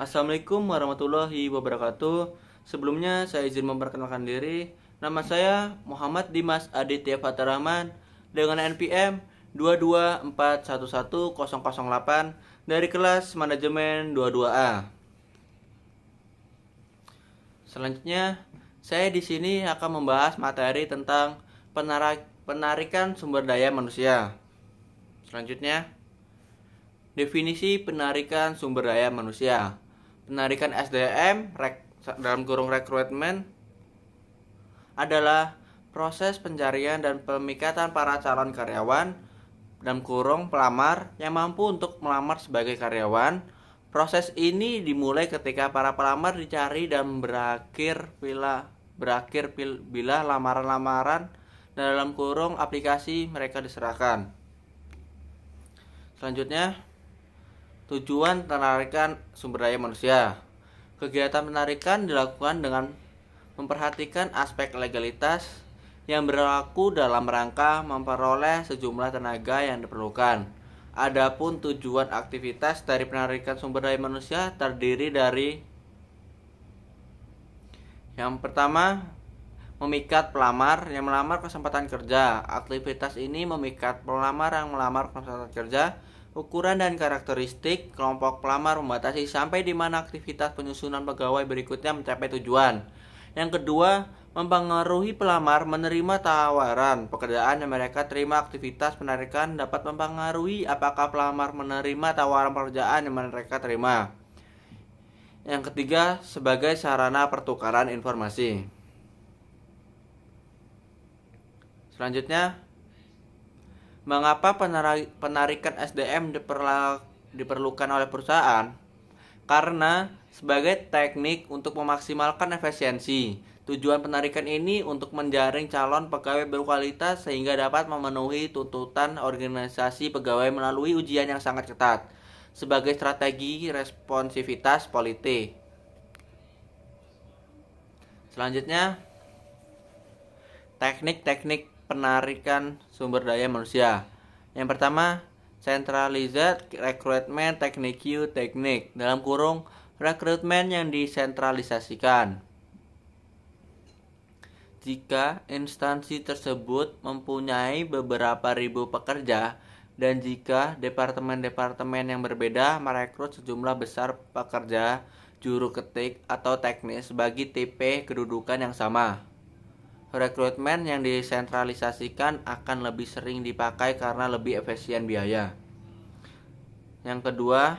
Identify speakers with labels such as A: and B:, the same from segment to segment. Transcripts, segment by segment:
A: Assalamualaikum warahmatullahi wabarakatuh. Sebelumnya saya izin memperkenalkan diri. Nama saya Muhammad Dimas Aditya Fatarahman dengan NPM 224111008 dari kelas Manajemen 22A. Selanjutnya, saya di sini akan membahas materi tentang penarikan sumber daya manusia. Selanjutnya, definisi penarikan sumber daya manusia. Penarikan SDM dalam kurung rekrutmen adalah proses pencarian dan pemikatan para calon karyawan dalam kurung pelamar yang mampu untuk melamar sebagai karyawan. Proses ini dimulai ketika para pelamar dicari dan berakhir bila lamaran-lamaran dalam kurung aplikasi mereka diserahkan. Selanjutnya, tujuan penarikan sumber daya manusia. Kegiatan penarikan dilakukan dengan memperhatikan aspek legalitas yang berlaku dalam rangka memperoleh sejumlah tenaga yang diperlukan. Adapun tujuan aktivitas dari penarikan sumber daya manusia terdiri dari yang pertama, memikat pelamar yang melamar kesempatan kerja. Aktivitas ini memikat pelamar yang melamar kesempatan kerja. Ukuran dan karakteristik kelompok pelamar membatasi sampai di mana aktivitas penyusunan pegawai berikutnya mencapai tujuan. Yang kedua, mempengaruhi pelamar menerima tawaran pekerjaan yang mereka terima. Aktivitas penarikan dapat mempengaruhi apakah pelamar menerima tawaran pekerjaan yang mereka terima. Yang ketiga, sebagai sarana pertukaran informasi. Selanjutnya, mengapa penarikan SDM diperlukan oleh perusahaan? Karena sebagai teknik untuk memaksimalkan efisiensi. Tujuan penarikan ini untuk menjaring calon pegawai berkualitas sehingga dapat memenuhi tuntutan organisasi pegawai melalui ujian yang sangat ketat. Sebagai strategi responsivitas politik. Selanjutnya, teknik-teknik penarikan sumber daya manusia. Yang pertama, centralized recruitment teknik dalam kurung rekrutmen yang disentralisasikan. Jika instansi tersebut mempunyai beberapa ribu pekerja dan jika departemen-departemen yang berbeda merekrut sejumlah besar pekerja juru ketik atau teknis bagi tipe kedudukan yang sama. Rekrutmen yang disentralisasikan akan lebih sering dipakai karena lebih efisien biaya. Yang kedua,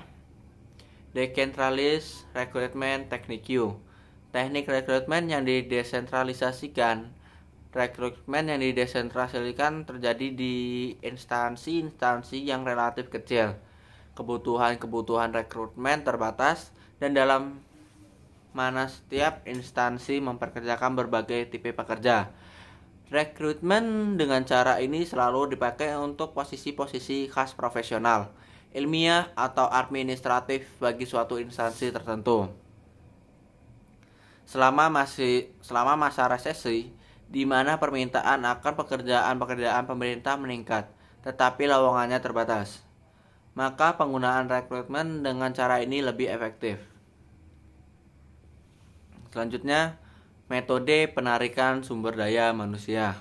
A: decentralized recruitment technique. Teknik rekrutmen yang didesentralisasikan. Rekrutmen yang didesentralisasikan terjadi di instansi-instansi yang relatif kecil. Kebutuhan rekrutmen terbatas dan dalam mana setiap instansi memperkerjakan berbagai tipe pekerja. Rekrutmen dengan cara ini selalu dipakai untuk posisi-posisi khas profesional, ilmiah atau administratif bagi suatu instansi tertentu. Selama masa resesi, di mana permintaan akan pekerjaan pemerintah meningkat, tetapi lowongannya terbatas, maka penggunaan rekrutmen dengan cara ini lebih efektif. Selanjutnya, metode penarikan sumber daya manusia.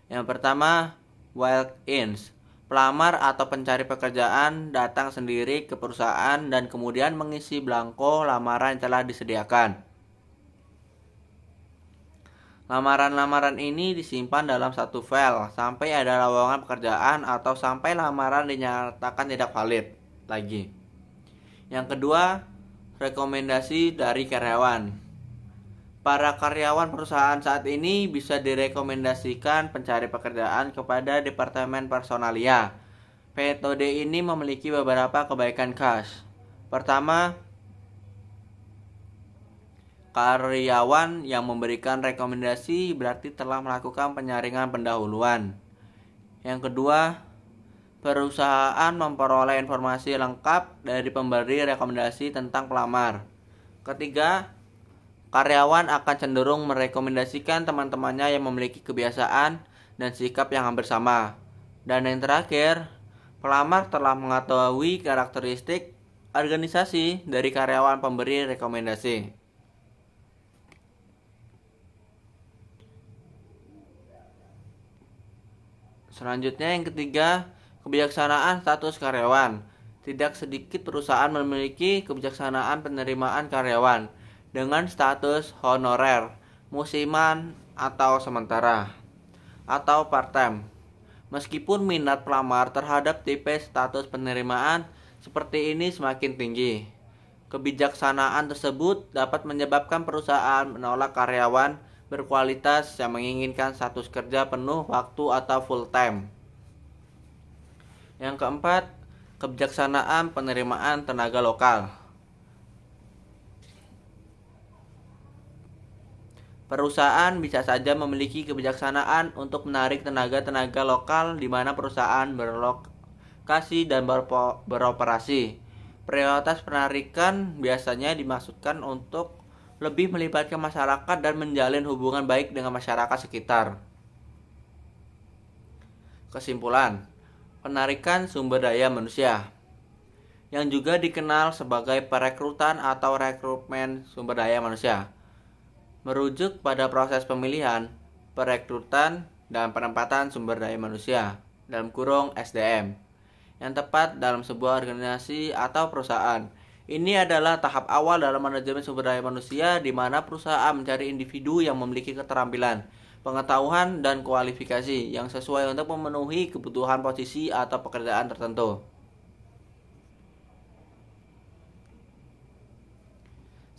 A: Yang pertama, walk-ins. Pelamar atau pencari pekerjaan datang sendiri ke perusahaan dan kemudian mengisi belangko lamaran yang telah disediakan. Lamaran-lamaran ini disimpan dalam satu file sampai ada lowongan pekerjaan atau sampai lamaran dinyatakan tidak valid lagi. Yang kedua, rekomendasi dari karyawan. Para karyawan perusahaan saat ini bisa direkomendasikan pencari pekerjaan kepada Departemen Personalia. Metode ini memiliki beberapa kebaikan khas. Pertama, karyawan yang memberikan rekomendasi berarti telah melakukan penyaringan pendahuluan. Yang kedua, perusahaan memperoleh informasi lengkap dari pemberi rekomendasi tentang pelamar. Ketiga, karyawan akan cenderung merekomendasikan teman-temannya yang memiliki kebiasaan dan sikap yang hampir sama. Dan yang terakhir, pelamar telah mengetahui karakteristik organisasi dari karyawan pemberi rekomendasi. Selanjutnya yang ketiga, kebijaksanaan status karyawan. Tidak sedikit perusahaan memiliki kebijaksanaan penerimaan karyawan dengan status honorer, musiman atau sementara, atau part-time. Meskipun minat pelamar terhadap tipe status penerimaan seperti ini semakin tinggi, kebijaksanaan tersebut dapat menyebabkan perusahaan menolak karyawan berkualitas yang menginginkan status kerja penuh waktu atau full time. Yang keempat, kebijaksanaan penerimaan tenaga lokal. Perusahaan bisa saja memiliki kebijaksanaan untuk menarik tenaga-tenaga lokal di mana perusahaan berlokasi dan beroperasi. Prioritas penarikan biasanya dimaksudkan untuk lebih melibatkan masyarakat dan menjalin hubungan baik dengan masyarakat sekitar. Kesimpulan, penarikan sumber daya manusia, yang juga dikenal sebagai perekrutan atau rekrutmen sumber daya manusia, merujuk pada proses pemilihan, perekrutan, dan penempatan sumber daya manusia (SDM) yang tepat dalam sebuah organisasi atau perusahaan. Ini adalah tahap awal dalam manajemen sumber daya manusia di mana perusahaan mencari individu yang memiliki keterampilan, pengetahuan, dan kualifikasi yang sesuai untuk memenuhi kebutuhan posisi atau pekerjaan tertentu.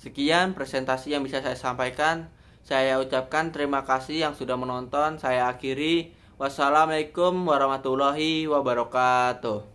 A: Sekian presentasi yang bisa saya sampaikan. Saya ucapkan terima kasih yang sudah menonton. Saya akhiri. Wassalamualaikum warahmatullahi wabarakatuh.